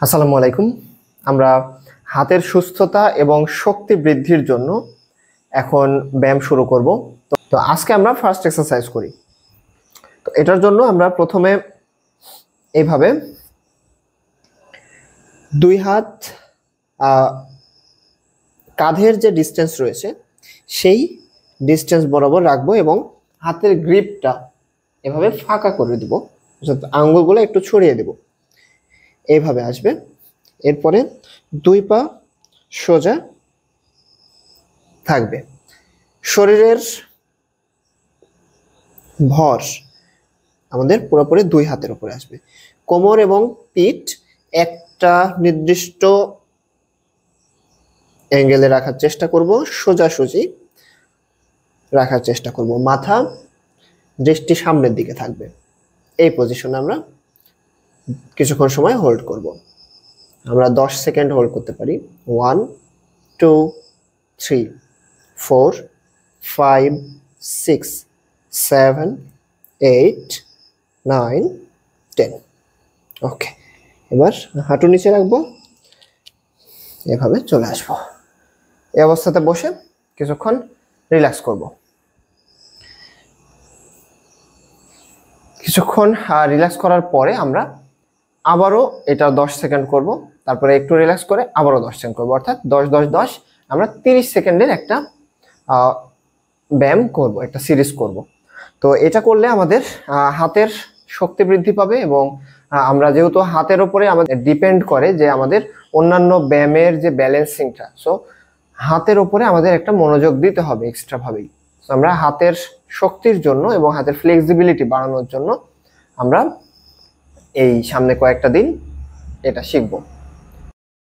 আসসালামু আলাইকুম। আমরা হাতের সুস্থতা এবং শক্তি বৃদ্ধির জন্য এখন ব্যায়াম শুরু করব। তো আজকে আমরা ফার্স্ট এক্সারসাইজ করি। তো এটার জন্য আমরা প্রথমে এইভাবে দুই হাত কাঁধের যে ডিস্টেন্স রয়েছে সেই ডিস্টেন্স বরাবর রাখবো এবং হাতের গ্রিপটা এভাবে ফাঁকা করে দেব, আঙ্গুলগুলো একটু ছড়িয়ে দেব, এইভাবে আসবে। এরপরে দুই পা সোজা থাকবে, শরীরের ভর আমাদের পুরোপুরি দুই হাতের উপরে আসবে। কোমর এবং পিঠ একটা নির্দিষ্ট অ্যাঙ্গেলে রাখার চেষ্টা করব, সোজাসুজি রাখার চেষ্টা করব। মাথা দৃষ্টি সামনের দিকে থাকবে। এই পজিশনে আমরা কিছুক্ষণ সময় হোল্ড করব। আমরা 10 সেকেন্ড হোল্ড করতে পারি। 1 2 3 4 5 6 7 8 9 10। ওকে, এবার হাঁটু নিচে রাখবো, এভাবে চলে আসবো। এই অবস্থাতে বসে কিছুক্ষণ রিল্যাক্স করব। কিছুক্ষণ রিল্যাক্স করার পরে আমরা আবারও এটা 10 সেকেন্ড করব, তারপরে একটু রিল্যাক্স করে আবারও 10 সেকেন্ড করব, অর্থাৎ 10 10 10 আমরা 30 সেকেন্ডের একটা ব্যায়াম করব, একটা সিরিজ করব। তো এটা করলে আমাদের হাতের শক্তি বৃদ্ধি পাবে এবং আমরা যেহেতু হাতের উপরে আমাদের ডিপেন্ড করে যে আমাদের অন্যান্য ব্যায়ামের যে ব্যালেন্সিংটা, সো হাতের উপরে আমাদের একটা মনোযোগ দিতে হবে এক্সট্রা ভাবেই। আমরা হাতের শক্তির জন্য এবং হাতের ফ্লেক্সিবিলিটি বাড়ানোর জন্য আমরা এই সামনে কয়েকটা দিন এটা শিখবো।